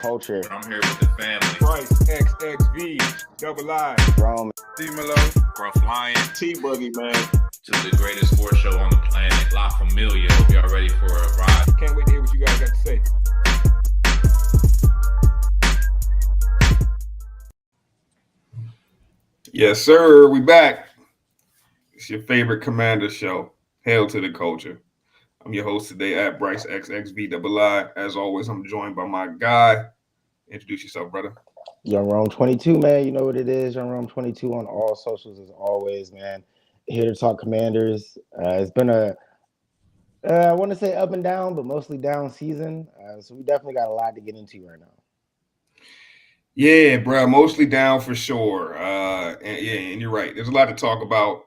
Culture. I'm here with the family. Bryce, XXV, Double I, Rome. Demoted, Gruff Lion. T-Buggy, man. To the greatest sports show on the planet, La Familia. Hope y'all ready for a ride. Can't wait to hear what you guys got to say. Yes, sir. We back. It's your favorite Commander show. Hail to the culture. I'm your host today at Bryce XXV. As always, I'm joined by my guy. Introduce yourself, brother. Young Rome 22, man. You know what it is. Young Rome 22 on all socials as always, man. Here to talk Commanders. It's been I want to say up and down, but mostly down season. So we definitely got a lot to get into right now. Yeah, bro, mostly down for sure. And you're right. There's a lot to talk about.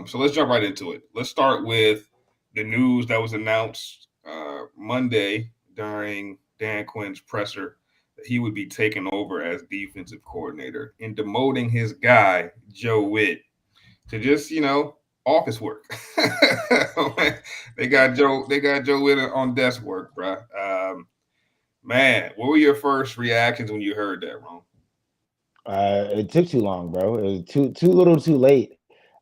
So let's jump right into it. Let's start with the news that was announced Monday during Dan Quinn's presser that he would be taking over as defensive coordinator and demoting his guy, Joe Whitt, to just, office work. They got Joe Whitt on desk work, bro. Man, what were your first reactions when you heard that, Ron? It took too long, bro. It was too little, too late.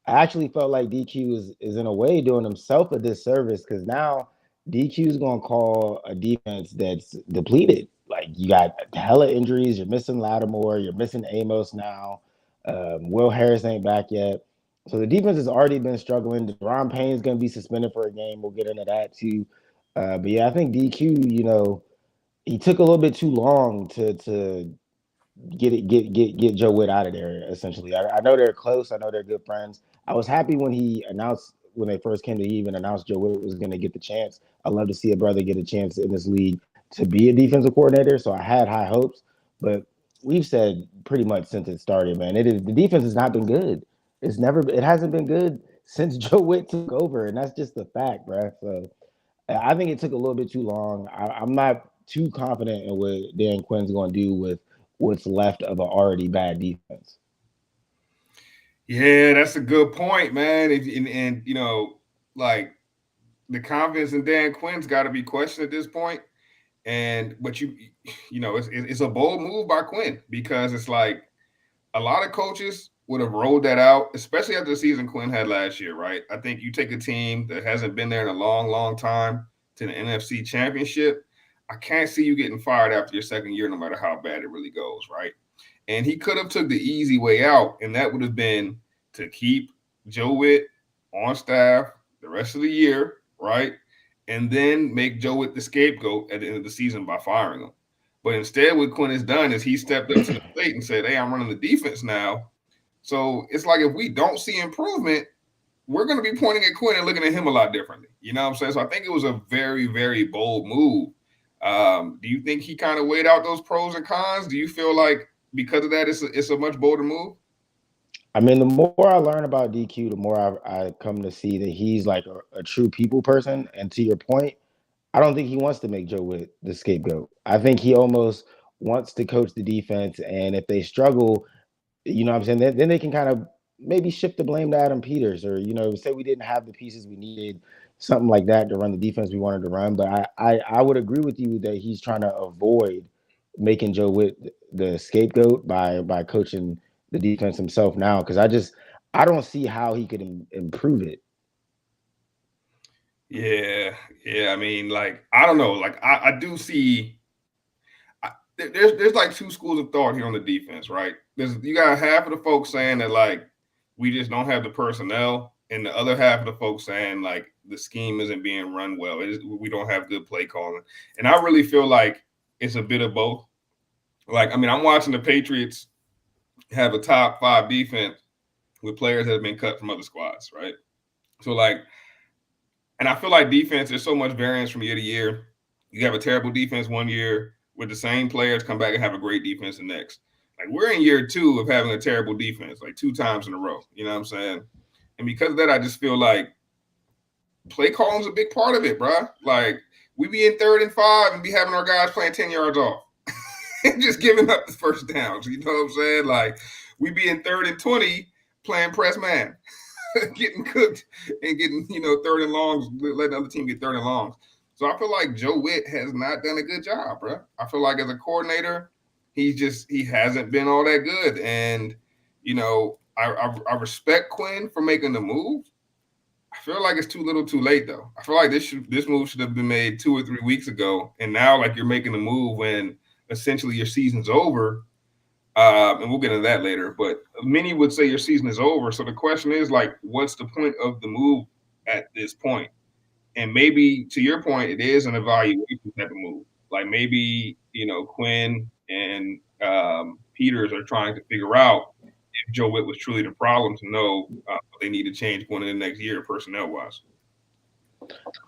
I actually felt like DQ is in a way doing himself a disservice because now DQ is going to call a defense that's depleted. Like you got hella injuries. You're missing Lattimore. You're missing Amos now. Will Harris ain't back yet. So the defense has already been struggling. Deron Payne's going to be suspended for a game. We'll get into that too. But yeah, I think DQ, he took a little bit too long to get Joe Whitt out of there. Essentially, I know they're close. I know they're good friends. I was happy when they first came to even announced Joe Whitt was going to get the chance. I love to see a brother get a chance in this league to be a defensive coordinator. So I had high hopes, but we've said pretty much since it started, man, the defense has not been good. It hasn't been good since Joe Whitt took over, and that's just the fact, bro. So I think it took a little bit too long. I'm not too confident in what Dan Quinn's going to do with what's left of an already bad defense. Yeah, that's a good point, man. And like the confidence in Dan Quinn's got to be questioned at this point. But it's a bold move by Quinn because it's like a lot of coaches would have rolled that out, especially after the season Quinn had last year, right? I think you take a team that hasn't been there in a long, long time to the NFC Championship. I can't see you getting fired after your second year, no matter how bad it really goes, right? And he could have took the easy way out, and that would have been to keep Joe Whitt on staff the rest of the year, right? And then make Joe Whitt the scapegoat at the end of the season by firing him. But instead, what Quinn has done is he stepped up to the plate and said, hey, I'm running the defense now. So it's like if we don't see improvement, we're going to be pointing at Quinn and looking at him a lot differently. You know what I'm saying? So I think it was a very, very bold move. Do you think he kind of weighed out those pros and cons? Do you feel like because of that, it's a much bolder move? I mean, the more I learn about DQ, the more I come to see that he's like a true people person. And to your point, I don't think he wants to make Joe Whitt the scapegoat. I think he almost wants to coach the defense. And if they struggle, you know what I'm saying, then they can kind of maybe shift the blame to Adam Peters or, say we didn't have the pieces we needed, something like that to run the defense we wanted to run. But I would agree with you that he's trying to avoid making Joe Whitt the scapegoat by coaching the defense himself now, because I don't see how he could improve it. Yeah. I mean, like, I don't know. Like, I do see there's like two schools of thought here on the defense, right? You got half of the folks saying that, like, we just don't have the personnel, and the other half of the folks saying, like, the scheme isn't being run well. We don't have good play calling. And I really feel like it's a bit of both. Like, I mean, I'm watching the Patriots have a top 5 defense with players that have been cut from other squads, right? So, like, and I feel like defense, there's so much variance from year to year. You have a terrible defense one year with the same players, come back and have a great defense the next. Like, we're in year 2 of having a terrible defense, like 2 times in a row. You know what I'm saying? And because of that, I just feel like play calling is a big part of it, bro. Like, we be in 3rd and 5 and be having our guys playing 10 yards off and just giving up the first downs. You know what I'm saying? Like, we be in 3rd and 20 playing press man, getting cooked and getting, 3rd and longs, letting the other team get 3rd and longs. So I feel like Joe Whitt has not done a good job, bro. I feel like as a coordinator, he hasn't been all that good. And I respect Quinn for making the move. I feel like it's too little, too late though. I feel like this move should have been made 2 or 3 weeks ago, and now like you're making the move when essentially your season's over. And we'll get into that later. But many would say your season is over. So the question is like, what's the point of the move at this point? And maybe to your point, it is an evaluation type of move. Like maybe Quinn and Peters are trying to figure out if Joe Whitt was truly the problem to know what they need to change going into the next year personnel wise.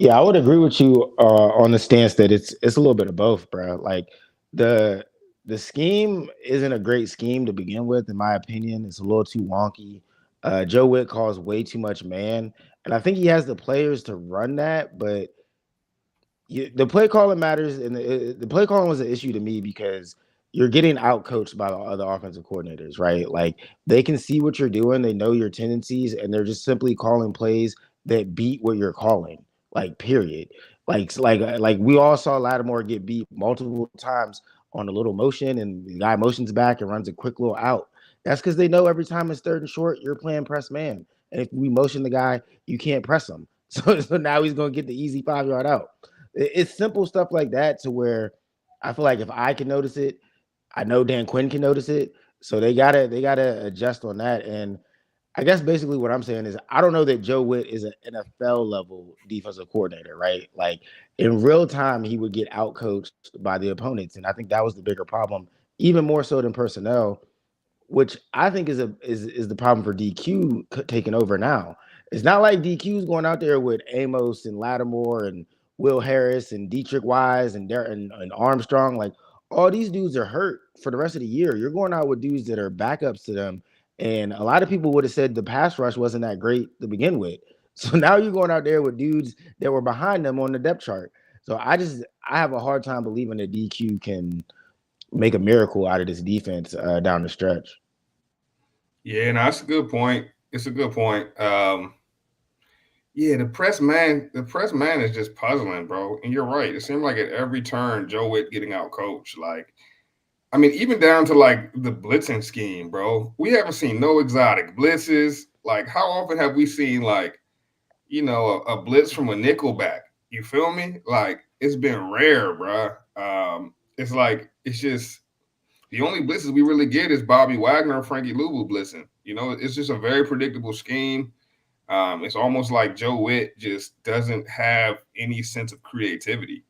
Yeah, I would agree with you on the stance that it's a little bit of both, bro. Like the the scheme isn't a great scheme to begin with, in my opinion. It's a little too wonky. Joe Witt calls way too much man, and I think he has the players to run that, but the play calling matters, and the play calling was an issue to me because you're getting out coached by the other offensive coordinators, right? Like they can see what you're doing, they know your tendencies, and they're just simply calling plays that beat what you're calling. Like period. Like we all saw Lattimore get beat multiple times on a little motion, and the guy motions back and runs a quick little out. That's because they know every time it's third and short, you're playing press man, and if we motion the guy, you can't press him. So now he's going to get the easy 5 yard out. It's simple stuff like that to where I feel like if I can notice it, I know Dan Quinn can notice it. So they gotta adjust on that. And I guess basically what I'm saying is I don't know that Joe Witt is an NFL level defensive coordinator, right? Like in real time, he would get out coached by the opponents. And I think that was the bigger problem, even more so than personnel, which I think is the problem for DQ taking over now. It's not like DQ's going out there with Amos and Lattimore and Will Harris and Dietrich Wise and Armstrong. Like all these dudes are hurt for the rest of the year. You're going out with dudes that are backups to them. And a lot of people would have said the pass rush wasn't that great to begin with. So now you're going out there with dudes that were behind them on the depth chart. So I have a hard time believing that DQ can make a miracle out of this defense down the stretch. Yeah, no, that's a good point. It's a good point. Yeah, the press man is just puzzling, bro. And you're right. It seemed like at every turn, Joe Witt getting out coached. Like, I mean, even down to like the blitzing scheme, bro. We haven't seen no exotic blitzes. Like, how often have we seen like, a blitz from a nickelback? You feel me? Like, it's been rare, bro. It's like it's just the only blitzes we really get is Bobby Wagner and Frankie Louvu blitzing. It's just a very predictable scheme. It's almost like Joe Witt just doesn't have any sense of creativity.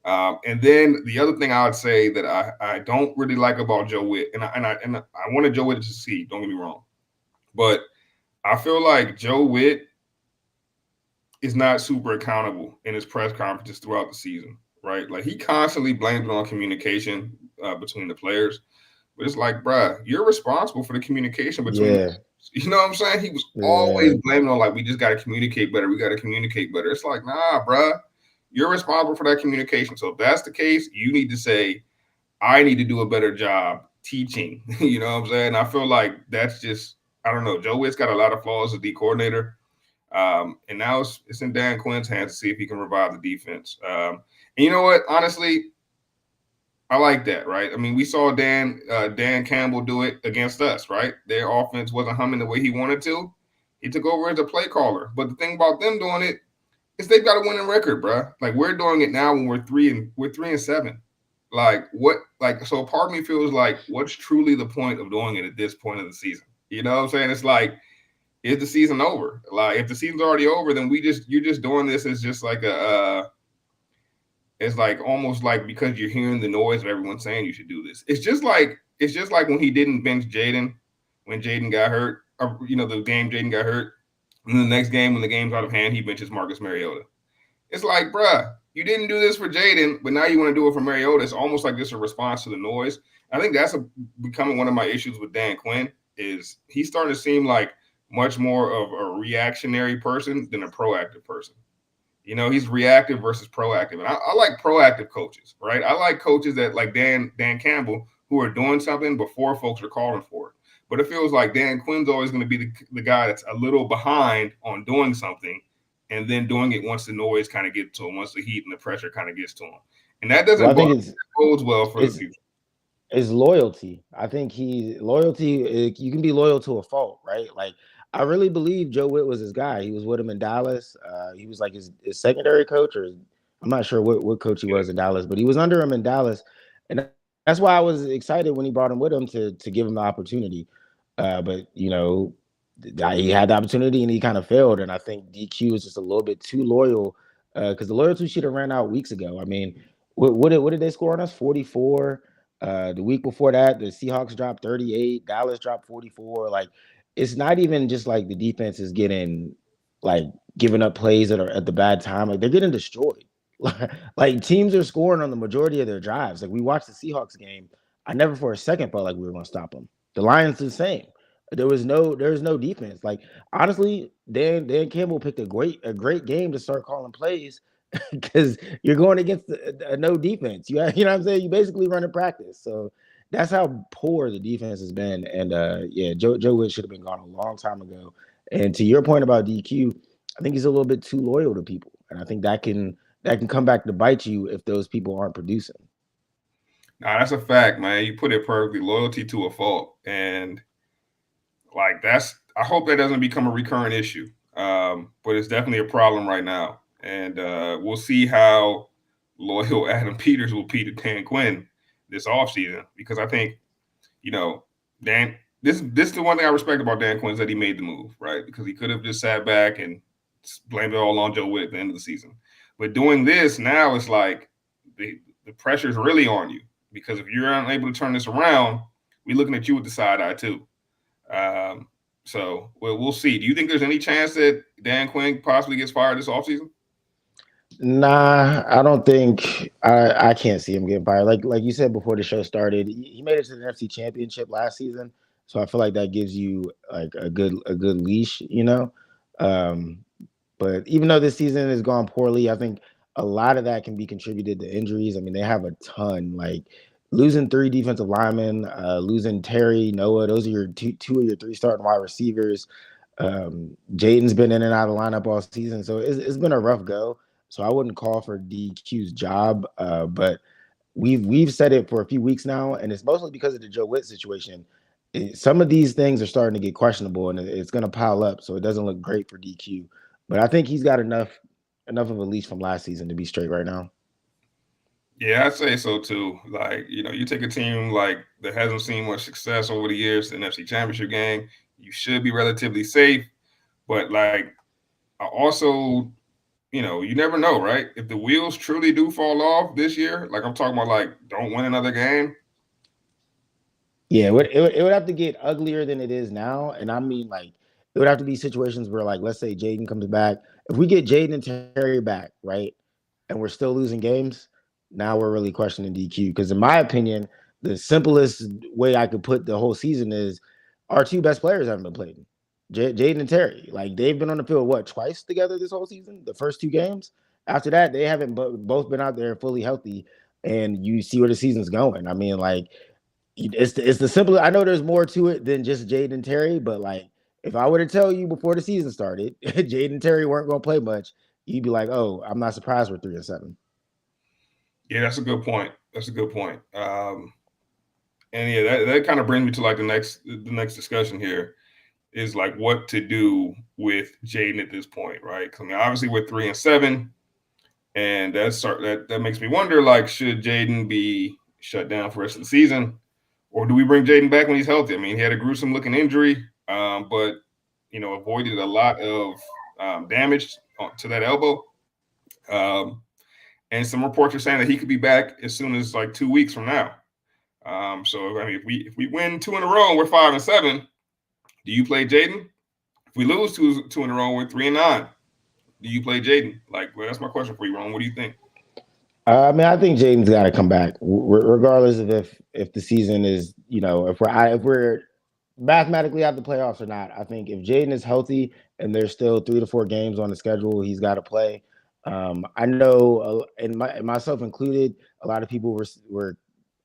And then the other thing I would say that I don't really like about Joe Witt, and I wanted Joe Witt to succeed. Don't get me wrong, but I feel like Joe Witt is not super accountable in his press conferences throughout the season, right? Like he constantly blames it on communication between the players, but it's like, bruh, you're responsible for the communication between. Yeah, You know what I'm saying? He was yeah, always blaming on like we just got to communicate better. We got to communicate better. It's like, nah, bruh, you're responsible for that communication. So if that's the case, you need to say, I need to do a better job teaching. You know what I'm saying? I feel like that's just, I don't know. Joe Witt's got a lot of flaws as a D coordinator. And now it's in Dan Quinn's hands to see if he can revive the defense. And you know what? Honestly, I like that, right? I mean, we saw Dan Campbell do it against us, right? Their offense wasn't humming the way he wanted to. He took over as a play caller. But the thing about them doing it is they've got a winning record, bro. Like we're doing it now when we're 3-7. Like what? Like so, part of me feels like, what's truly the point of doing it at this point of the season? You know what I'm saying? It's like, is the season over? Like if the season's already over, then you're just doing this as just like it's like almost like because you're hearing the noise of everyone saying you should do this. It's just like when he didn't bench Jayden when Jayden got hurt, or the game Jayden got hurt, and then the next game when the game's out of hand, he benches Marcus Mariota. It's like, bruh, you didn't do this for Jayden, but now you want to do it for Mariota. It's almost like just a response to the noise. I think that's becoming one of my issues with Dan Quinn is he's starting to seem like much more of a reactionary person than a proactive person. He's reactive versus proactive. And I like proactive coaches, right? I like coaches that like Dan Campbell who are doing something before folks are calling for it. But it feels like Dan Quinn's always going to be the guy that's a little behind on doing something. and then doing it once the noise kind of gets to him, once the heat and the pressure kind of gets to him, and that Well, I doesn't think bodes well for the it's future. is loyalty. I think you can be loyal to a fault, right? Like I really believe Joe Whitt was his guy. He was with him in Dallas. He was like his secondary coach, or I'm not sure what coach he Yeah. was in Dallas, but he was under him in Dallas, and that's why I was excited when he brought him with him to give him the opportunity. But he had the opportunity and he kind of failed, and I think DQ is just a little bit too loyal because the loyalty should have ran out weeks ago. I mean, what did they score on us? 44. The week before that, the Seahawks dropped 38, Dallas dropped 44. Like, it's not even just like the defense is getting like giving up plays that are at the bad time. Like, they're getting destroyed. Like, teams are scoring on the majority of their drives. Like, we watched the Seahawks game. I never for a second felt like we were going to stop them. The Lions the same. There was no defense. Like, honestly, Dan Campbell picked a great game to start calling plays because you're going against a no defense. You know what I'm saying? You basically run a practice. So that's how poor the defense has been. And yeah, Joe Witt should have been gone a long time ago. And to your point about DQ, I think he's a little bit too loyal to people, and I think that can come back to bite you if those people aren't producing. Nah, that's a fact, man. You put it perfectly. Loyalty to a fault, and like that's. I hope that doesn't become a recurrent issue. But it's definitely a problem right now, and we'll see how loyal Adam Peters will be to Dan Quinn this offseason, because I think you know Dan. This is the one thing I respect about Dan Quinn is that he made the move, right? Because he could have just sat back and blamed it all on Joe Whitt at the end of the season. But doing this now, it's like the pressure is really on you, because if you're unable to turn this around, we're looking at you with the side eye too. Um, so we'll see. Do you think there's any chance that Dan Quinn possibly gets fired this offseason? Nah, I don't think I can't see him getting fired. Like you said before the show started, he made it to the NFC Championship last season, so I feel like that gives you like a good leash, you know. Um, but even though this season has gone poorly, I think a lot of that can be contributed to injuries. I mean, they have a ton, like losing three defensive linemen, losing Terry, Noah. Those are your two of your three starting wide receivers. Jayden's been in and out of the lineup all season, so it's been a rough go. So I wouldn't call for DQ's job, but we've said it for a few weeks now, and it's mostly because of the Joe Witt situation. Some of these things are starting to get questionable, and it's going to pile up, so it doesn't look great for DQ. But I think he's got enough of a leash from last season to be straight right now. Yeah, I'd say so too. Like, you take a team like that hasn't seen much success over the years, the NFC Championship game, you should be relatively safe. But like, I also, you never know, right? If the wheels truly do fall off this year, like I'm talking about, like don't win another game. Yeah, it would have to get uglier than it is now, and I mean like it would have to be situations where like let's say Jayden comes back. If we get Jayden and Terry back, right, and we're still losing games, now we're really questioning DQ. Because in my opinion, the simplest way I could put the whole season is our two best players haven't been playing. Jayden and Terry, like they've been on the field what twice together this whole season. The first two games. After that, they haven't both been out there fully healthy, and you see where the season's going. I mean, like it's the simple. I know there's more to it than just Jayden and Terry, but like if I were to tell you before the season started, Jayden and Terry weren't going to play much, you'd be like, "Oh, I'm not surprised we're 3-7." Yeah, that's a good point. That's a good point. And yeah, that kind of brings me to like the next discussion here is like what to do with Jayden at this point, right? 'Cause, I mean, obviously we're 3-7, and that makes me wonder, like, should Jayden be shut down for the rest of the season, or do we bring Jayden back when he's healthy? I mean, he had a gruesome looking injury, but avoided a lot of damage to that elbow. Um, and some reports are saying that he could be back as soon as like 2 weeks from now. So I mean, if we win two in a row and we're 5-7, do you play Jayden? If we lose two in a row, we're 3-9. Do you play Jayden? Like, well, that's my question for you, Ron. What do you think? I mean, I think Jaden's got to come back, regardless of if the season is, if we're mathematically out the playoffs or not. I think if Jayden is healthy and there's still 3 to 4 games on the schedule, he's got to play. I know, and myself included, a lot of people were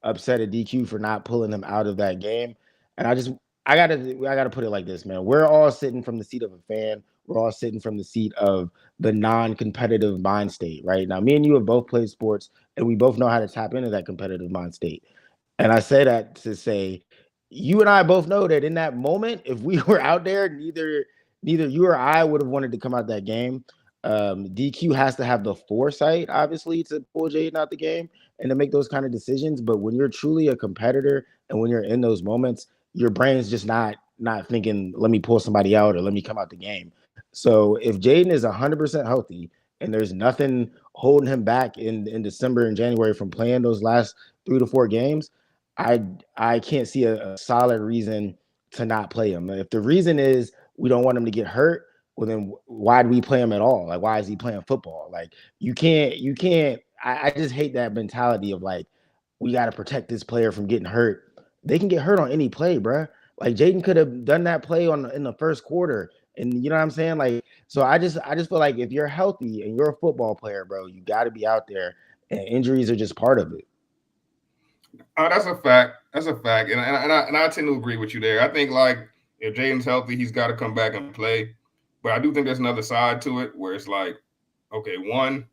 upset at DQ for not pulling him out of that game, and I gotta put it like this, man. We're all sitting from the seat of a fan we're all sitting from the seat of the non-competitive mind state, right? Now, me and you have both played sports, and we both know how to tap into that competitive mind state. And I say that to say, you and I both know that in that moment, if we were out there, neither you or I would have wanted to come out that game. DQ has to have the foresight, obviously, to pull Jayden out the game and to make those kind of decisions. But when you're truly a competitor and when you're in those moments, your brain's just not thinking, let me pull somebody out or let me come out the game. So if Jayden is 100% healthy and there's nothing holding him back in December and January from playing those last 3 to 4 games, I I can't see a solid reason to not play him. If the reason is we don't want him to get hurt, well then why do we play him at all? Like why is he playing football? Like you can't. I just hate that mentality of like we got to protect this player from getting hurt. They can get hurt on any play, bruh. Like Jayden could have done that play on in the first quarter, and you know what I'm saying. Like so, I just feel like if you're healthy and you're a football player, bro, you got to be out there, and injuries are just part of it. That's a fact. That's a fact, and I tend to agree with you there. I think like if Jaden's healthy, he's got to come back and play. But I do think there's another side to it where it's like, okay, one,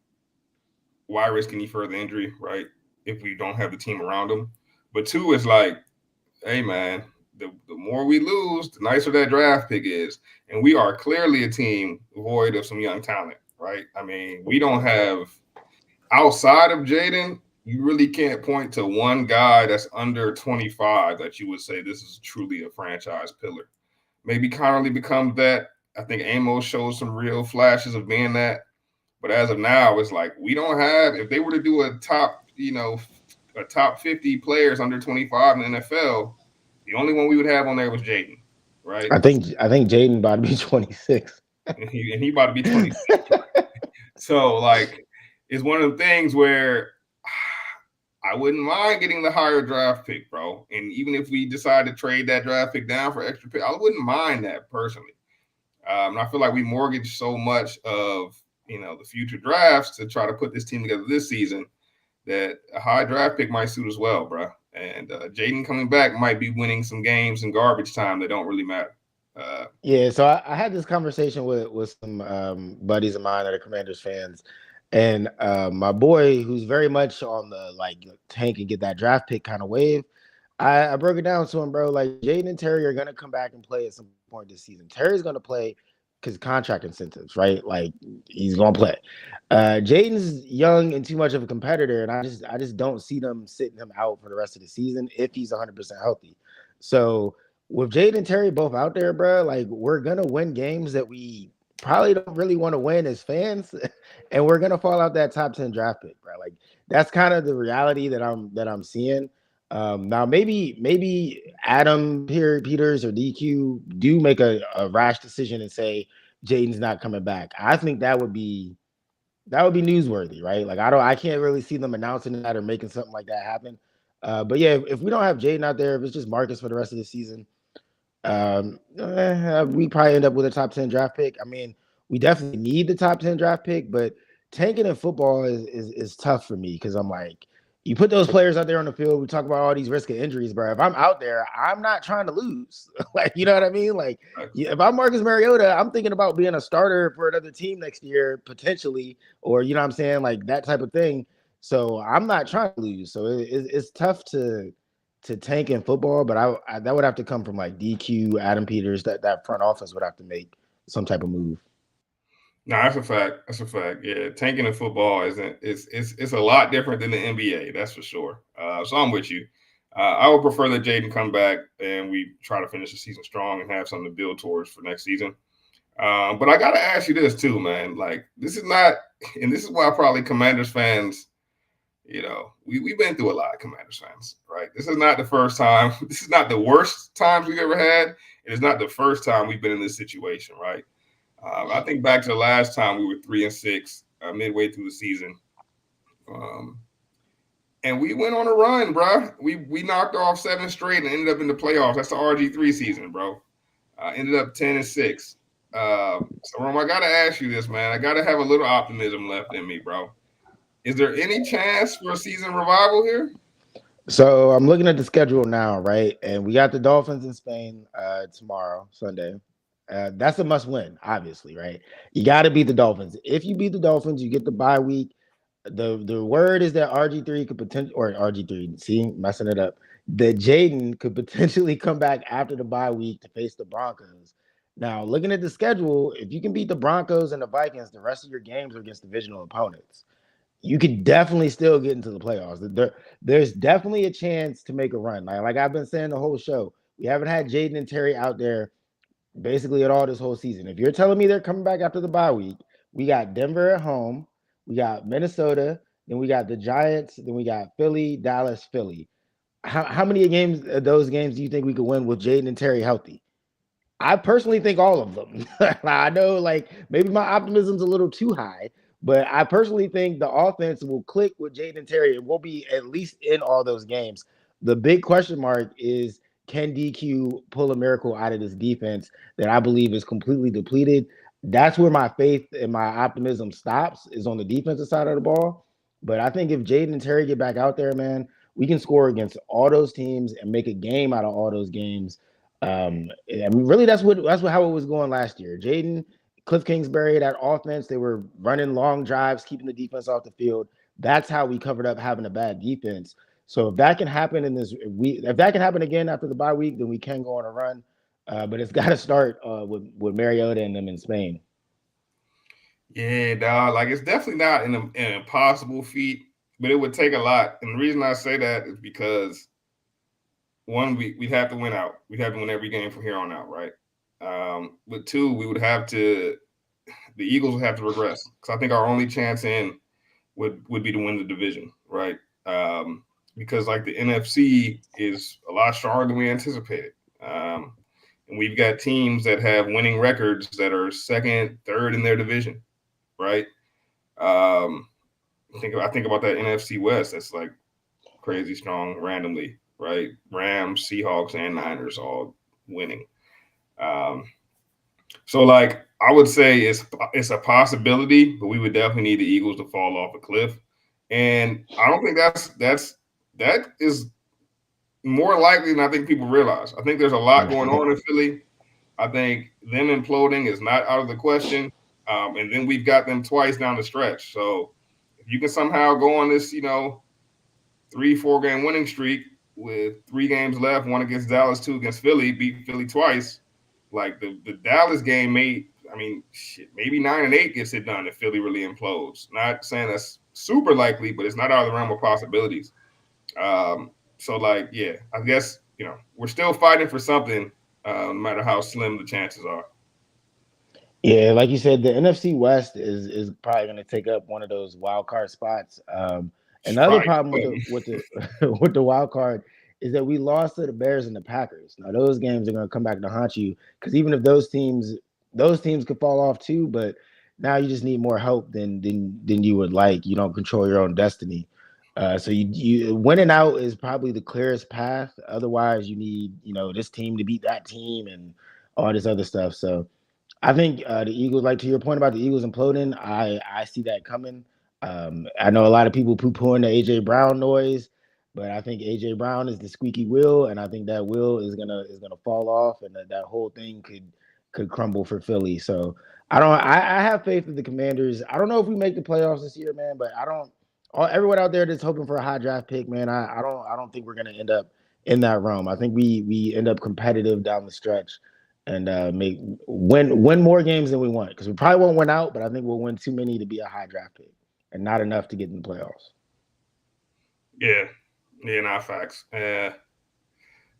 why risk any further injury, right? If we don't have the team around him. But two, it's like, hey man, the more we lose, the nicer that draft pick is, and we are clearly a team void of some young talent, right? I mean, we don't have outside of Jayden, you really can't point to one guy that's under 25 that you would say this is truly a franchise pillar. Maybe Connerly becomes that. I think Amos shows some real flashes of being that. But as of now, it's like we don't have. If they were to do a top, a top 50 players under 25 in the NFL, the only one we would have on there was Jayden, right? I think Jayden about to be 26. And he about to be 26. So like, it's one of the things where I wouldn't mind getting the higher draft pick, bro. And even if we decide to trade that draft pick down for extra pick, I wouldn't mind that personally. And I feel like we mortgage so much of the future drafts to try to put this team together this season that a high draft pick might suit as well, bro. And Jayden coming back might be winning some games in garbage time that don't really matter. Yeah, so I had this conversation with some buddies of mine that are Commanders fans, and my boy, who's very much on the like tank and get that draft pick kind of wave. I broke it down to him, bro. Like Jayden and Terry are gonna come back and play at some point this season. Terry's gonna play because contract incentives, right? Like he's gonna play. Jayden's young and too much of a competitor, and I just don't see them sitting him out for the rest of the season if he's 100% healthy. So with Jayden and Terry both out there, bro, like we're gonna win games that we probably don't really want to win as fans, and we're gonna fall out that top 10 draft pick, bro. Like that's kind of the reality that I'm seeing. Now maybe Adam Peters or DQ do make a rash decision and say Jayden's not coming back. I think that would be newsworthy, right? Like I can't really see them announcing that or making something like that happen. But yeah, if we don't have Jayden out there, if it's just Marcus for the rest of the season, we probably end up with a top 10 draft pick. I mean, we definitely need the top 10 draft pick, but tanking in football is tough for me because I'm like, you put those players out there on the field. We talk about all these risk of injuries, bro. If I'm out there, I'm not trying to lose. Like, you know what I mean? Like, if I'm Marcus Mariota, I'm thinking about being a starter for another team next year, potentially, or you know what I'm saying, like that type of thing. So I'm not trying to lose. So it's tough to tank in football, but I that would have to come from like DQ, Adam Peters, that front office would have to make some type of move. No, that's a fact. That's a fact. Yeah, tanking in football isn't it's a lot different than the NBA. That's for sure. So I'm with you. I would prefer that Jayden come back and we try to finish the season strong and have something to build towards for next season. But I gotta ask you this too, man. Like this is not, and this is why probably Commanders fans, we've been through a lot of Commanders fans, right? This is not the first time. This is not the worst times we've ever had. It is not the first time we've been in this situation, right? I think back to the last time we were 3-6, midway through the season, and we went on a run, bro. We knocked off 7 straight and ended up in the playoffs. That's the RG3 season, bro. Ended up 10-6. So Rome, I gotta ask you this, man. I gotta have a little optimism left in me, bro. Is there any chance for a season revival here? So I'm looking at the schedule now, right? And we got the Dolphins in Spain tomorrow, Sunday. That's a must win, obviously, right? You got to beat the Dolphins. If you beat the Dolphins, you get the bye week. The word is that RG3 could potentially, or RG3, see, messing it up, that Jayden could potentially come back after the bye week to face the Broncos. Now, looking at the schedule, if you can beat the Broncos and the Vikings, the rest of your games are against divisional opponents. You could definitely still get into the playoffs. There's definitely a chance to make a run. Like I've been saying the whole show, we haven't had Jayden and Terry out there basically at all this whole season. If you're telling me they're coming back after the bye week, we got Denver at home, we got Minnesota, then we got the Giants, then we got Philly, Dallas, Philly. How many games those games do you think we could win with Jayden and Terry healthy? I personally think all of them. I know, like, maybe my optimism's a little too high, but I personally think the offense will click with Jayden Terry and we'll be at least in all those games. The big question mark is, can DQ pull a miracle out of this defense that I believe is completely depleted? That's where my faith and my optimism stops, is on the defensive side of the ball. But I think if Jayden and Terry get back out there, man, we can score against all those teams and make a game out of all those games. I mean, really, that's what how it was going last year. Jayden, Cliff Kingsbury, that offense, they were running long drives, keeping the defense off the field. That's how we covered up having a bad defense. So if that can happen if that can happen again after the bye week, then we can go on a run. But it's got to start with Mariota and them in Spain. Yeah, dog. Like, it's definitely not an impossible feat, but it would take a lot. And the reason I say that is because one, we'd have to win out. We'd have to win every game from here on out, right? But two, the Eagles would have to regress, because I think our only chance in would be to win the division, right? Because like the NFC is a lot stronger than we anticipated. And we've got teams that have winning records that are second, third in their division, right? I think about that NFC West. That's like crazy strong randomly, right? Rams, Seahawks, and Niners all winning. So like I would say it's a possibility, but we would definitely need the Eagles to fall off a cliff. And I don't think that is more likely than I think people realize. I think there's a lot going on in Philly. I think them imploding is not out of the question. And then we've got them twice down the stretch. So if you can somehow go on this, 3-4 game winning streak with 3 games left, one against Dallas, 2 against Philly, beat Philly twice. Like the Dallas game maybe 9-8 gets it done if Philly really implodes. Not saying that's super likely, but it's not out of the realm of possibilities. So like, yeah, I guess, we're still fighting for something, no matter how slim the chances are. Yeah, like you said, the NFC West is probably going to take up one of those wild card spots. Another Right. problem with the with the wild card is that we lost to the Bears and the Packers. Now those games are going to come back to haunt you, because even if those teams could fall off too, but now you just need more help than you would like. You don't control your own destiny. So you winning out is probably the clearest path. Otherwise, you need this team to beat that team and all this other stuff. So I think the Eagles, like to your point about the Eagles imploding, I see that coming. I know a lot of people poo-pooing the AJ Brown noise, but I think AJ Brown is the squeaky wheel, and I think that wheel is gonna fall off, and that whole thing could crumble for Philly. So I have faith in the Commanders. I don't know if we make the playoffs this year, man, but I don't. Everyone out there that's hoping for a high draft pick, man, I don't think we're gonna end up in that realm. I think we end up competitive down the stretch and win more games than we want, because we probably won't win out, but I think we'll win too many to be a high draft pick and not enough to get in the playoffs. Yeah, not facts.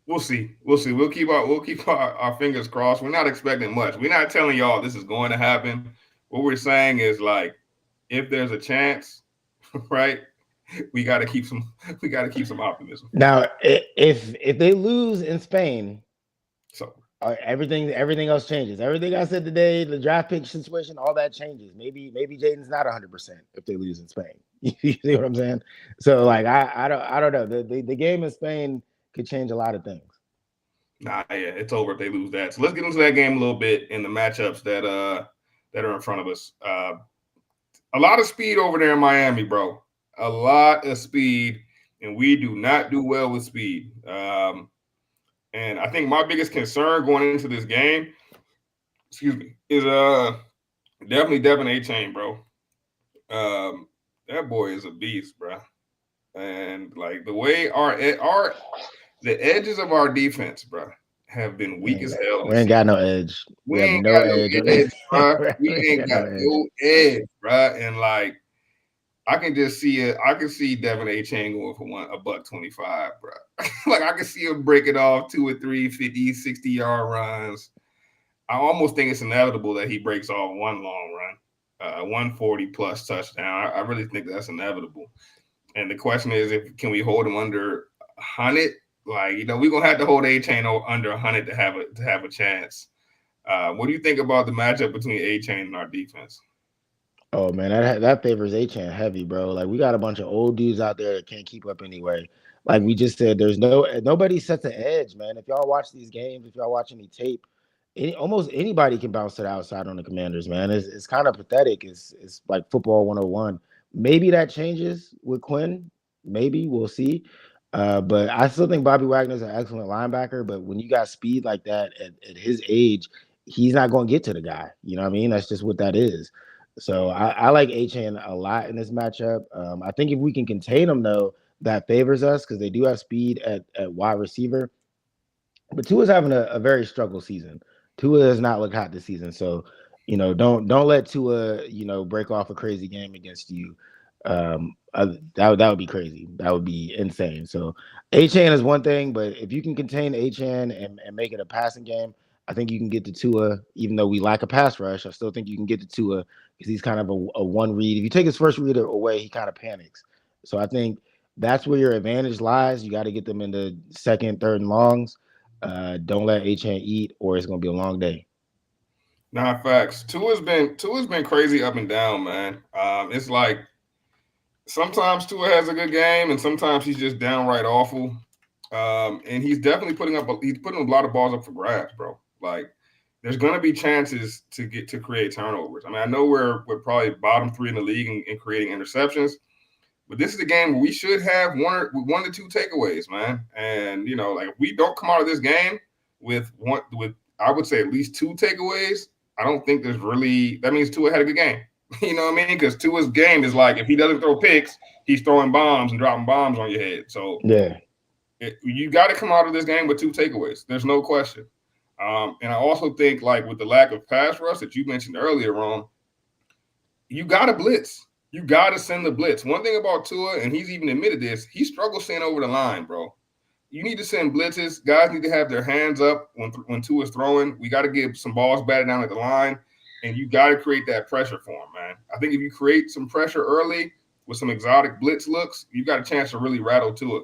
We'll see. We'll keep our fingers crossed. We're not expecting much. We're not telling y'all this is going to happen. What we're saying is, like, if there's a chance, right, we got to keep some optimism. Now, if they lose in Spain, so everything else changes. Everything I said today, the draft pick situation, all that changes. Maybe Jayden's not 100% if they lose in Spain. You see what I'm saying? So like I don't know. The game in Spain could change a lot of things. Nah, yeah, it's over if they lose that. So let's get into that game a little bit in the matchups that are in front of us. A lot of speed over there in Miami, bro. A lot of speed, and we do not do well with speed. And I think my biggest concern going into this game excuse me, is definitely Devin A-Chain, bro. That boy is a beast, bro. And like the way our the edges of our defense, bro, have been We weak ain't as got, hell we this ain't season. got no edge. We We have ain't no got edge. no edge, bro. We We ain't ain't got got no edge. no edge, bro. And like I can just see it. I can see Devin A-Chain going for a buck 25, bro. Like I can see him breaking off 2 or 3 50, 60-yard runs. I almost think it's inevitable that he breaks off one long run, 140 plus touchdown. I really think that's inevitable. And the question is, if can we hold him under 100? Like we're gonna have to hold A-Chain under 100 to have a chance. What do you think about the matchup between A-Chain and our defense? Oh man, that favors A-Chan heavy, bro. Like we got a bunch of old dudes out there that can't keep up anyway. Like we just said, there's nobody sets an edge, man. If y'all watch these games, if y'all watch any tape, almost anybody can bounce to the outside on the Commanders, man. It's kind of pathetic. It's like football 101. Maybe that changes with Quinn. Maybe we'll see. But I still think Bobby Wagner's an excellent linebacker. But when you got speed like that at his age, he's not going to get to the guy. You know what I mean? That's just what that is. So I like Achan a lot in this matchup. I think if we can contain them, though, that favors us because they do have speed at wide receiver. But Tua's having a very struggle season. Tua has not looked hot this season. So, don't let Tua, break off a crazy game against you. That would be crazy. That would be insane. So Achan is one thing, but if you can contain Achan and make it a passing game, I think you can get to Tua, even though we lack a pass rush. I still think you can get to Tua because he's kind of a one read. If you take his first read away, he kind of panics. So I think that's where your advantage lies. You got to get them into second, third, and longs. Don't let Achan eat, or it's gonna be a long day. Nah, facts. Tua's been crazy up and down, man. It's like sometimes Tua has a good game, and sometimes he's just downright awful. And he's putting a lot of balls up for grabs, bro. Like there's gonna be chances to create turnovers. I mean, I know we're probably bottom 3 in the league in creating interceptions, but this is a game where we should have one to two takeaways, man. And like if we don't come out of this game with I would say at least 2 takeaways, I don't think there's really that means Tua had a good game. You know what I mean? Because Tua's game is like if he doesn't throw picks, he's throwing bombs and dropping bombs on your head. So Yeah, you got to come out of this game with 2 takeaways. There's no question. And I also think like with the lack of pass rush that you mentioned earlier, Ron, you got to blitz. You got to send the blitz. One thing about Tua, and he's even admitted this, he struggles staying over the line, bro. You need to send blitzes. Guys need to have their hands up when Tua's throwing. We got to get some balls batted down at the line, and you got to create that pressure for him, man. I think if you create some pressure early with some exotic blitz looks, you got a chance to really rattle Tua.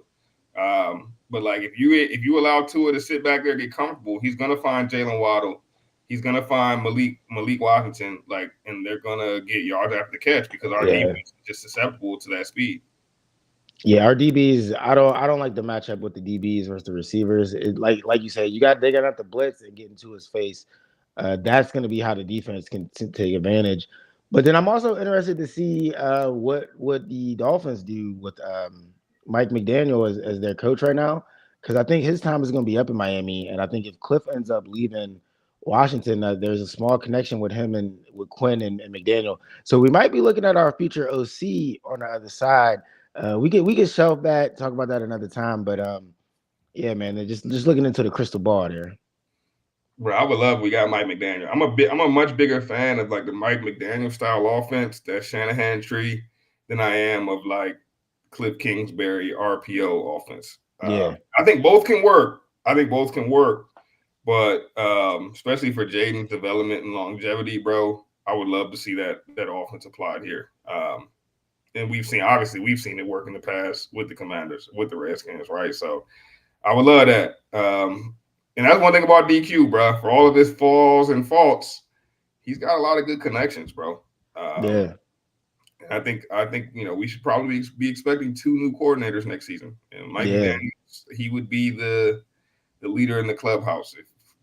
But like if you allow Tua to sit back there and get comfortable, he's gonna find Jalen Waddle. He's gonna find Malik Washington, like, and they're gonna get yards after the catch because our yeah, defense is just susceptible to that speed. yeah. Our DBs, I don't like the matchup with the DBs versus the receivers. Like you said, they got to have to blitz and get into his face. That's going to be how the defense can take advantage. But then I'm also interested to see what the Dolphins do with Mike McDaniel as their coach right now, because I think his time is going to be up in Miami, and I think if Cliff ends up leaving Washington, there's a small connection with him and with Quinn and McDaniel. So we might be looking at our future OC on the other side. We could shelve that, talk about that another time. But yeah, man, they're just looking into the crystal ball there. Bro, I would love we got Mike McDaniel. I'm a much bigger fan of like the Mike McDaniel style offense, that Shanahan tree, than I am of like Cliff Kingsbury RPO offense. Yeah, I think both can work. But especially for Jayden's development and longevity, bro, I would love to see that offense applied here. And we've seen it work in the past with the Commanders, with the Redskins, right? So I would love that. And that's one thing about DQ, bro. For all of his flaws and faults, he's got a lot of good connections, bro. yeah, I think we should probably be expecting 2 new coordinators next season. And Mike yeah. McDaniel, he would be the leader in the clubhouse,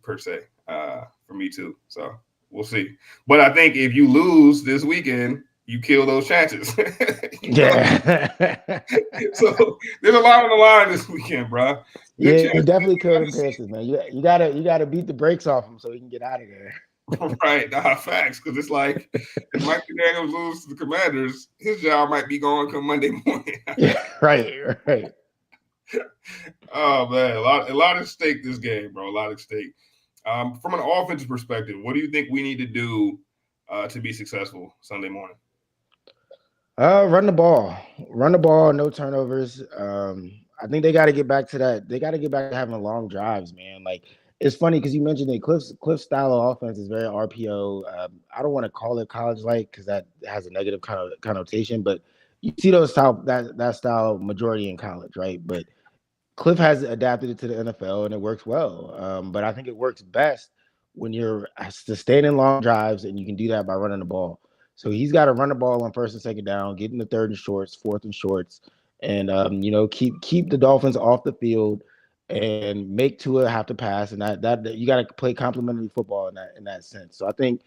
per se, for me too. So we'll see. But I think if you lose this weekend, you kill those chances. Yeah. So there's a lot on the line this weekend, bro. Yeah, you definitely killed them chances, man. You gotta beat the brakes off him so he can get out of there. Right, facts. Because it's like if Mike Daniels loses to the Commanders, his job might be gone come Monday morning. Yeah, right. Oh man, a lot at stake this game, bro. A lot at stake. From an offensive perspective, what do you think we need to do to be successful Sunday morning? Run the ball. Run the ball, no turnovers. I think they got to get back to that. They got to get back to having long drives, man. Like it's funny because you mentioned it. Cliff's style of offense is very RPO. I don't want to call it college like because that has a negative kind of connotation, but you see those style that style majority in college, right? But Cliff has adapted it to the NFL and it works well. But I think it works best when you're sustaining long drives and you can do that by running the ball. So he's got to run the ball on first and second down, get in the third and shorts, fourth and shorts, and keep the Dolphins off the field and make Tua have to pass. And that you got to play complementary football in that sense. So I think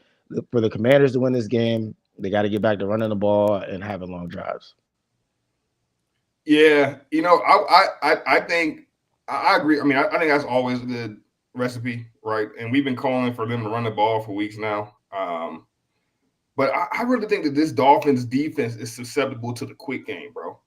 for the Commanders to win this game, they got to get back to running the ball and having long drives. Yeah, I think I agree. I mean, I think that's always a good recipe, right? And we've been calling for them to run the ball for weeks now. But I really think that this Dolphins defense is susceptible to the quick game, bro.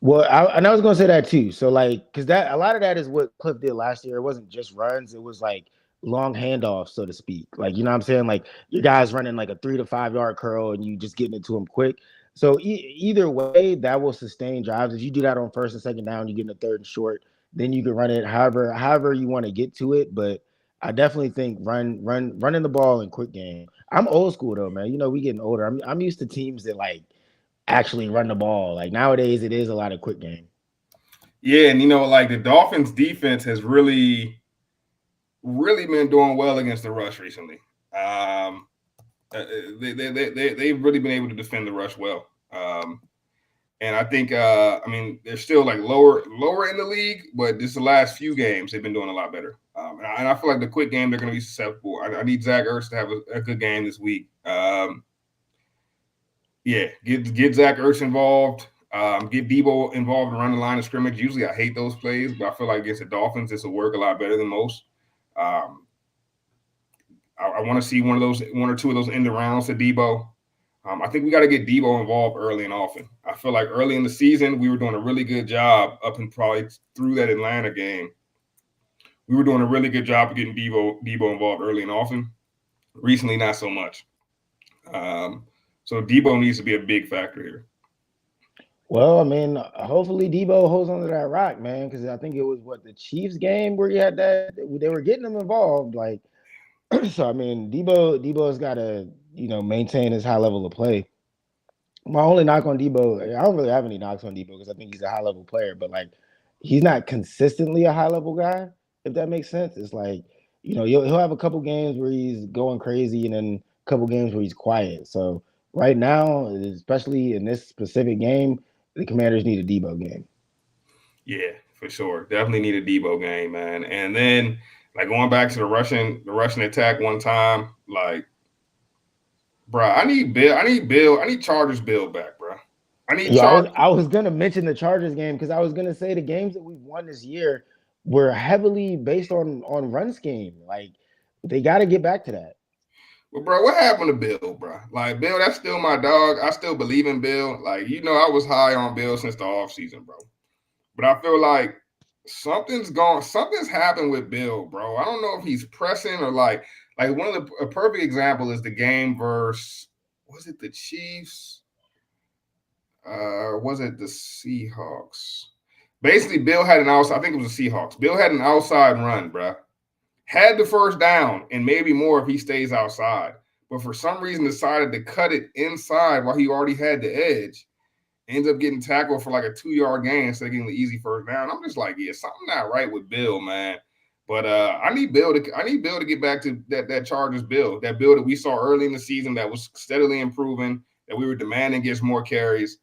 Well, I was gonna say that too. So like, because that a lot of that is what Cliff did last year. It wasn't just runs; it was like long handoffs, so to speak. Like you know what I'm saying? Like your guys running like a 3 to 5 yard curl, and you just getting it to them quick. So either way, that will sustain drives. If you do that on first and second down, you get in the third and short, then you can run it however you want to get to it. But I definitely think running the ball in quick game. I'm old school though, man. You know, we getting older. I'm used to teams that like actually run the ball. Like nowadays, it is a lot of quick game. Yeah, and like the Dolphins defense has really been doing well against the rush recently. They've really been able to defend the rush well. And I think I mean they're still like lower in the league, but just the last few games they've been doing a lot better. And I feel like the quick game they're going to be susceptible. I need Zach Ertz to have a good game this week. Yeah, get Zach Ertz involved. Get Debo involved around the line of scrimmage. Usually I hate those plays, but I feel like against the Dolphins, this will work a lot better than most. I want to see one or two of those end rounds to Debo. I think we got to get Debo involved early and often. I feel like early in the season, we were doing a really good job up and probably through that Atlanta game. We were doing a really good job of getting Debo involved early and often. Recently, not so much. So Debo needs to be a big factor here. Well, I mean, hopefully Debo holds onto that rock, man, because I think it was the Chiefs game where he had that they were getting him involved. Like, so I mean, Debo's got to maintain his high level of play. My only knock on Debo, I don't really have any knocks on Debo because I think he's a high level player, but like he's not consistently a high level guy, if that makes sense. It's like, he'll have a couple games where he's going crazy and then a couple games where he's quiet. So right now, especially in this specific game, the Commanders need a Debo game. Yeah, for sure. Definitely need a Debo game, man. And then like going back to the Russian attack one time, like, bro, I need Chargers Bill back, bro. I was gonna mention the Chargers game because I was gonna say the games that we've won this year were heavily based on run scheme. Like they got to get back to that. Well, bro, what happened to Bill, bro? Like Bill, that's still my dog. I still believe in Bill. Like I was high on Bill since the offseason, bro. But I feel like something's happened with Bill, bro. I don't know if he's pressing or like a perfect example is the game versus was it the Chiefs? Was it the Seahawks? Basically, Bill had an outside. I think it was the Seahawks. Bill had an outside run, bro. Had the first down and maybe more if he stays outside. But for some reason decided to cut it inside while he already had the edge. Ends up getting tackled for like a 2-yard gain instead of getting the easy first down. I'm just like, yeah, something not right with Bill, man. But I need Bill to get back to that Chargers Bill, that Bill that we saw early in the season that was steadily improving, that we were demanding gets more carries.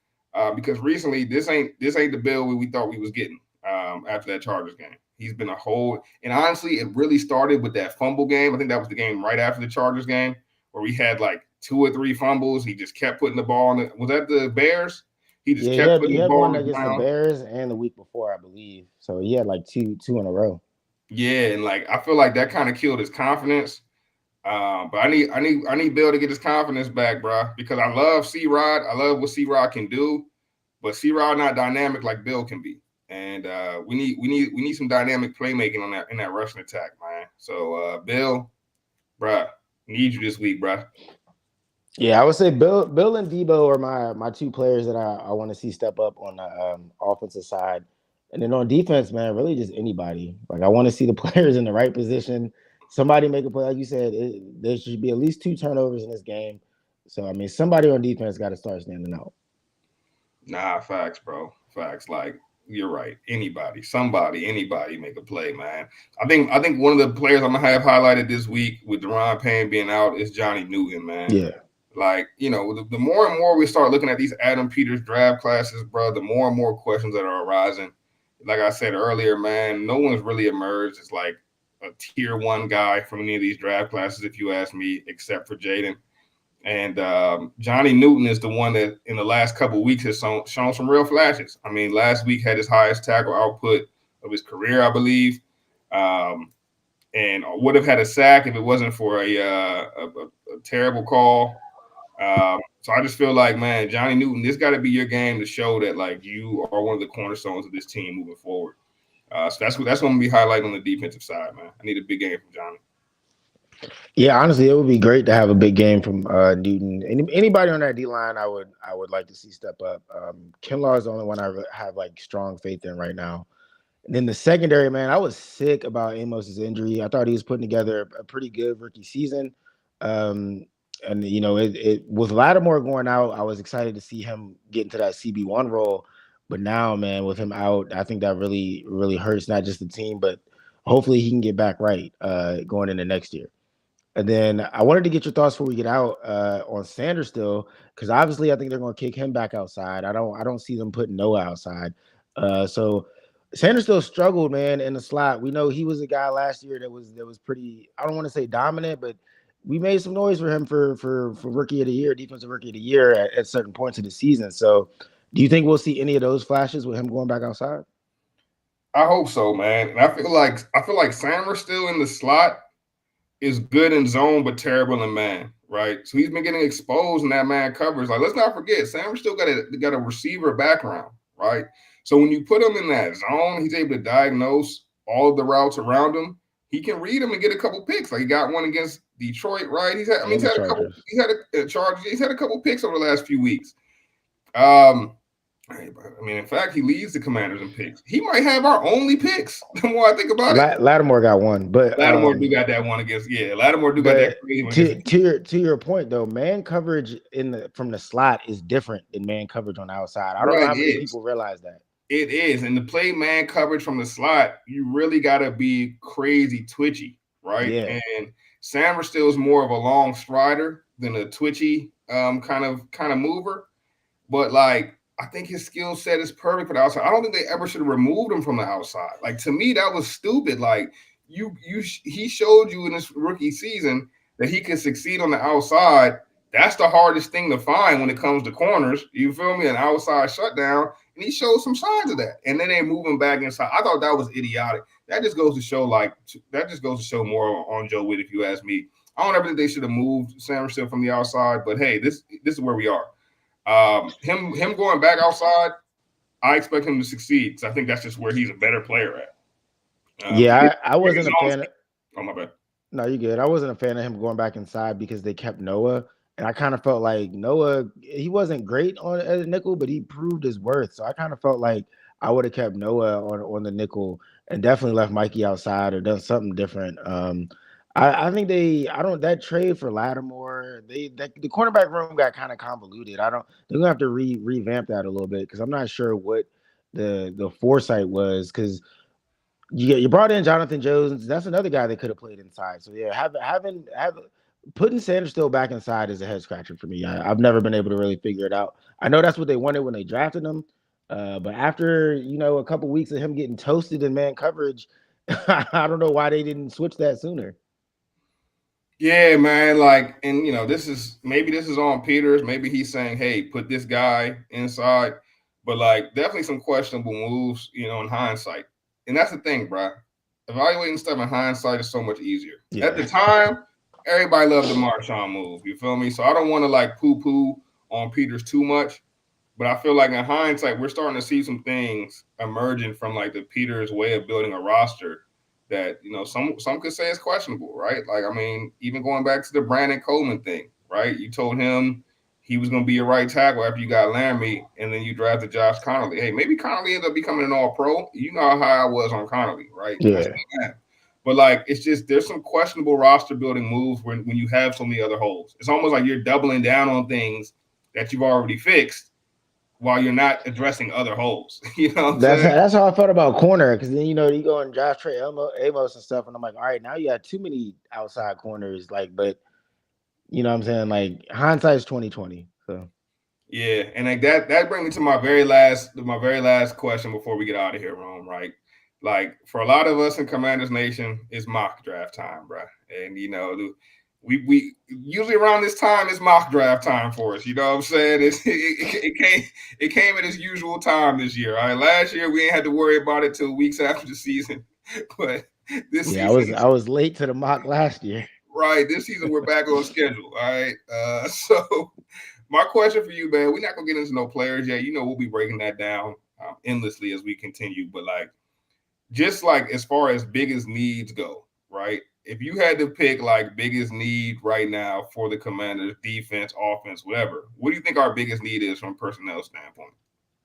Because recently this ain't the Bill we thought we was getting after that Chargers game. He's been a whole, and honestly, it really started with that fumble game. I think that was the game right after the Chargers game where we had like 2 or 3 fumbles. He just kept putting the ball on was that the Bears? He just kept putting the ball on the ground. One against the Bears and the week before, I believe. So he had like two in a row. Yeah, and like I feel like that kind of killed his confidence. But I need Bill to get his confidence back, bro, because I love C-Rod. I love what C-Rod can do, but C-Rod not dynamic like Bill can be. And we need some dynamic playmaking on that in that rushing attack, man. So Bill, bruh, need you this week, bruh. Yeah, I would say Bill and Debo are my two players that I want to see step up on the offensive side. And then on defense, man, really just anybody. Like I want to see the players in the right position. Somebody make a play, like you said. There should be at least 2 turnovers in this game. So I mean, somebody on defense got to start standing out. Nah, facts, bro. Facts. Like you're right. Anybody, somebody, anybody make a play, man. I think one of the players I'm gonna have highlighted this week with Deron Payne being out is Johnny Newton, man. Yeah, Like, the more and more we start looking at these Adam Peters draft classes, bro, the more and more questions that are arising. Like I said earlier, man, no one's really emerged as like a tier one guy from any of these draft classes, if you ask me, except for Jayden. And Johnny Newton is the one that in the last couple of weeks has shown some real flashes. I mean, last week had his highest tackle output of his career, I believe, and would have had a sack if it wasn't for a terrible call. So I just feel like, man, Johnny Newton, this got to be your game to show that like you are one of the cornerstones of this team moving forward. So that's what I'm gonna be highlighting on the defensive side, man. I need a big game from Johnny. yeah. Honestly, it would be great to have a big game from Newton. Anybody on that D line, I would like to see step up. Kinlaw is the only one I have like strong faith in right now. And then the secondary, man, I was sick about Amos's injury. I thought he was putting together a pretty good rookie season. And it with Lattimore going out, I was excited to see him get into that CB1 role. But now, man, with him out, I think that really, really hurts not just the team, but hopefully he can get back right going into next year. And then I wanted to get your thoughts before we get out on Sanders still, because obviously I think they're going to kick him back outside. I don't see them putting Noah outside. So Sanders still struggled, man, in the slot. We know he was a guy last year that was pretty. I don't want to say dominant, but we made some noise for him for rookie of the year, defensive rookie of the year at certain points of the season. So, do you think we'll see any of those flashes with him going back outside? I hope so, man. And I feel like Sanders still in the slot is good in zone but terrible in man, right? So he's been getting exposed in that man coverage. Like, let's not forget, Sanders still got a receiver background, right? So when you put him in that zone, he's able to diagnose all of the routes around him. He can read them and get a couple picks. Like he got one against Detroit, right? He's had a couple. He's had a couple picks over the last few weeks. I mean, in fact, he leads the Commanders in picks. He might have our only picks. The more I think about it, Lattimore got one, but Lattimore do got that one against. Yeah, Lattimore do got that crazy one. To your point though, man coverage from the slot is different than man coverage on the outside. I don't know how many people realize that. It is, and to play man coverage from the slot, you really got to be crazy twitchy, right? Yeah. And Sanders still is more of a long strider than a twitchy kind of mover, but like. I think his skill set is perfect for the outside. I don't think they ever should have removed him from the outside. Like to me, that was stupid. Like he showed you in his rookie season that he can succeed on the outside. That's the hardest thing to find when it comes to corners. You feel me? An outside shutdown, and he showed some signs of that. And then they move him back inside. I thought that was idiotic. That just goes to show more on Joe Whitt, if you ask me. I don't ever think they should have moved Sanders still from the outside, but hey, this is where we are. Him going back outside, I expect him to succeed because I think that's just where he's a better player at. I wasn't a fan of. Oh, my bad. No, you're good. I wasn't a fan of him going back inside because they kept Noah, and I kind of felt like Noah, he wasn't great as a nickel, but he proved his worth. So I kind of felt like I would have kept Noah on the nickel and definitely left Mikey outside or done something different. I think that trade for Lattimore, the cornerback room got kind of convoluted. They're gonna have to revamp that a little bit because I'm not sure what the foresight was because you brought in Jonathan Jones. That's another guy that could have played inside. So yeah, putting Sanders still back inside is a head scratcher for me. I've never been able to really figure it out. I know that's what they wanted when they drafted him, but after a couple weeks of him getting toasted in man coverage, I don't know why they didn't switch that sooner. Yeah, man. Like, and this is on Peters. Maybe he's saying, "Hey, put this guy inside," but like, definitely some questionable moves, in hindsight. And that's the thing, bro. Evaluating stuff in hindsight is so much easier. Yeah. At the time, everybody loved the Marshawn move. You feel me? So I don't want to like poo poo on Peters too much. But I feel like in hindsight, we're starting to see some things emerging from like the Peters way of building a roster that some could say is questionable, right? Like I mean, even going back to the Brandon Coleman thing, right? You told him he was going to be a right tackle after you got Laramie, and then you drafted Josh Connolly. Hey, maybe Connolly ends up becoming an All Pro. You know how I was on Connolly, right? That's Yeah, that. But like, it's just there's some questionable roster building moves when you have so many other holes. It's almost like you're doubling down on things that you've already fixed while you're not addressing other holes. You know what I'm saying? that's how I felt about corner because then you go and Josh Trey Amos and stuff, and I'm like, all right, now you got too many outside corners. Like, but you know what I'm saying? Like hindsight's 2020. So Yeah, and like that brings me to my very last question before we get out of here, Rome. Right, like for a lot of us in Commanders Nation, it's mock draft time, bro. And we usually around this time it's mock draft time for us. You know what I'm saying? It came at its usual time this year. All right, last year we ain't had to worry about it till weeks after the season, but this yeah, season, I was late to the mock last year. right? This season we're back on schedule. All right, so. My question for you, man, we're not gonna get into no players yet. We'll be breaking that down endlessly as we continue. But like, just like as far as biggest needs go, right? If you had to pick like biggest need right now for the Commanders, defense, offense, whatever, what do you think our biggest need is from a personnel standpoint?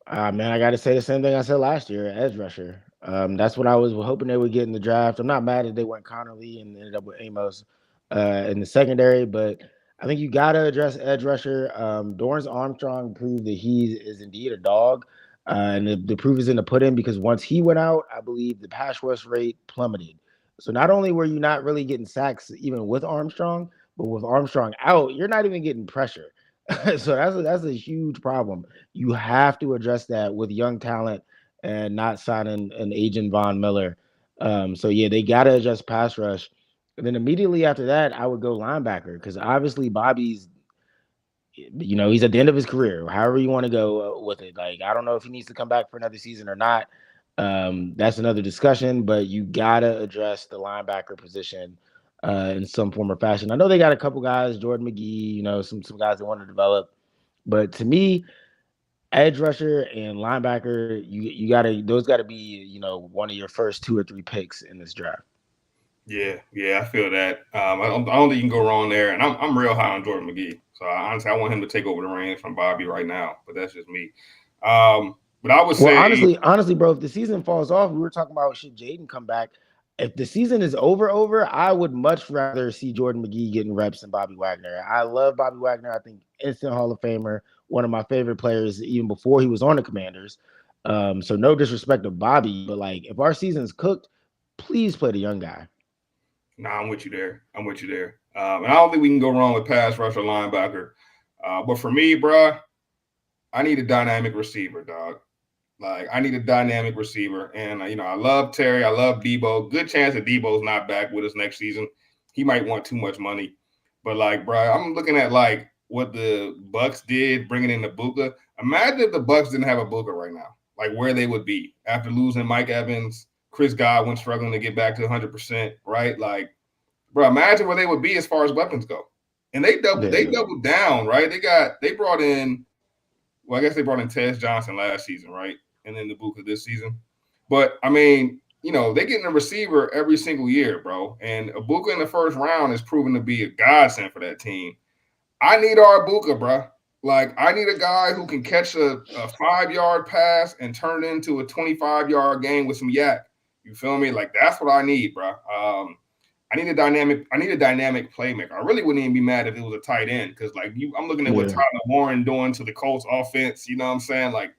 Man, I got to say the same thing I said last year, edge rusher. That's what I was hoping they would get in the draft. I'm not mad that they went Connerly and ended up with Amos in the secondary, but I think you got to address edge rusher. Dorrance Armstrong proved that he is indeed a dog, and the proof is in the pudding because once he went out, I believe the pass rush rate plummeted. So not only were you not really getting sacks even with Armstrong, but with Armstrong out, you're not even getting pressure. So that's a huge problem. You have to address that with young talent and not signing an agent Von Miller. So yeah, they gotta adjust pass rush. And then immediately after that, I would go linebacker because obviously Bobby's, he's at the end of his career. However you want to go with it. Like I don't know if he needs to come back for another season or not. That's another discussion. But you gotta address the linebacker position in some form or fashion. I know they got a couple guys, Jordan McGee, some guys that want to develop. But to me, edge rusher and linebacker, you gotta those gotta be, one of your first two or three picks in this draft. Yeah, I feel that. I don't think you can go wrong there. And I'm real high on Jordan McGee. So honestly, I want him to take over the reins from Bobby right now. But that's just me. But I would Well, say, honestly, bro, if the season falls off, we were talking about should Jayden come back. If the season is over, I would much rather see Jordan McGee getting reps than Bobby Wagner. I love Bobby Wagner. I think instant Hall of Famer, one of my favorite players, even before he was on the Commanders. So no disrespect to Bobby, but like if our season's cooked, please play the young guy. nah, I'm with you there. I'm with you there. And I don't think we can go wrong with pass rush or linebacker. But for me, bruh, I need a dynamic receiver, dog. Like I need a dynamic receiver, and I love Terry. I love Debo. Good chance that Debo's not back with us next season. He might want too much money, but like, bro, I'm looking at like what the Bucks did bringing in the Buka. Imagine if the Bucks didn't have a Buka right now, like where they would be after losing Mike Evans, Chris Godwin struggling to get back to 100%, right? Like, bro, imagine where they would be as far as weapons go. And they Yeah, doubled down, right? They brought in, well, I guess they brought in Tez Johnson last season, right? And then the Buka this season. But I mean, they getting a receiver every single year, bro. And Ibuka in the first round is proven to be a godsend for that team. I need our Ibuka, bro. Like, I need a guy who can catch a 5-yard pass and turn it into a 25-yard game with some yak. You feel me? Like, that's what I need, bro. I need a dynamic playmaker. I really wouldn't even be mad if it was a tight end because, like, I'm looking at what yeah. Tyler Warren doing to the Colts offense. You know what I'm saying? Like,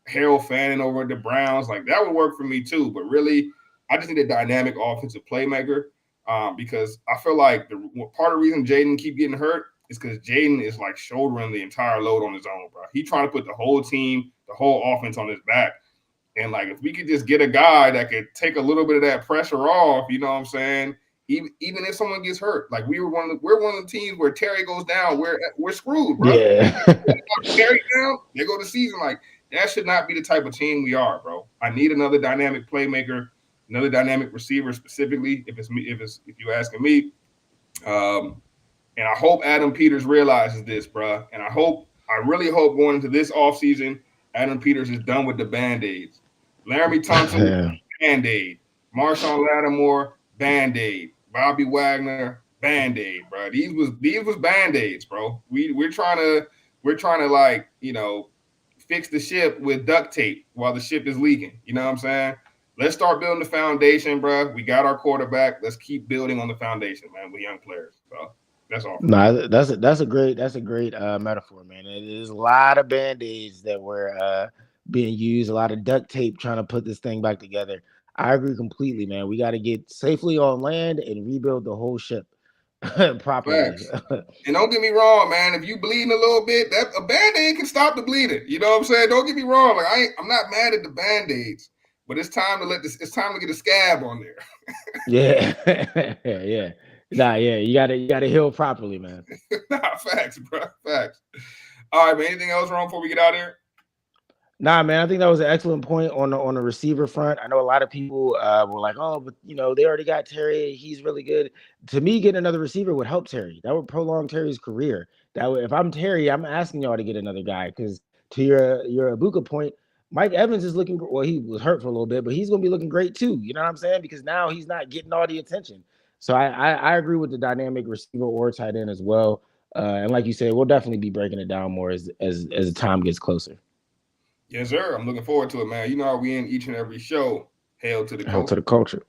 Harold Fanning over at the Browns, like that would work for me too. But really, I just need a dynamic offensive playmaker because I feel like part of the reason Jayden keep getting hurt is because Jayden is like shouldering the entire load on his own, bro. He trying to put the whole team, the whole offense on his back. And like if we could just get a guy that could take a little bit of that pressure off, you know what I'm saying? Even if someone gets hurt, like we're one of the teams where Terry goes down, we're screwed, bro. Yeah. Terry down, they go to season like that should not be the type of team we are, bro. I need another dynamic playmaker, another dynamic receiver specifically. If you asking me, And I hope Adam Peters realizes this, bro. And I really hope going into this offseason, Adam Peters is done with the Band-Aids. Laramie Tunsil, Yeah. Band-Aid. Marshawn Lattimore, Band-Aid. Bobby Wagner, Band-Aid, bro. These was Band-Aids, bro. We're trying to like, fix the ship with duct tape while the ship is leaking. You know what I'm saying? Let's start building the foundation, bro. We got our quarterback. Let's keep building on the foundation, man, with young players. So that's all. No, that's a great metaphor, man. It is a lot of band-aids that were being used, a lot of duct tape trying to put this thing back together. I agree completely, man. We got to get safely on land and rebuild the whole ship properly. Facts. And don't get me wrong, man. If you bleeding a little bit, that a Band-Aid can stop the bleeding. You know what I'm saying? Don't get me wrong. Like I'm not mad at the Band-Aids, but it's time to it's time to get a scab on there. Yeah. Yeah. Nah, yeah, you gotta heal properly, man. Nah, facts, bro. Facts. All right, man. Anything else wrong before we get out of here? Nah, man, I think that was an excellent point on the receiver front. I know a lot of people were like, "Oh, but they already got Terry. He's really good." To me, getting another receiver would help Terry. That would prolong Terry's career. That would, if I'm Terry, I'm asking y'all to get another guy because to your Ibuka point, Mike Evans is looking. Well, he was hurt for a little bit, but he's gonna be looking great too. You know what I'm saying? Because now he's not getting all the attention. So I agree with the dynamic receiver or tight end as well. And like you said, we'll definitely be breaking it down more as the time gets closer. Yes, sir. I'm looking forward to it, man. You know how we end each and every show. Hail to the Hell culture. to the culture.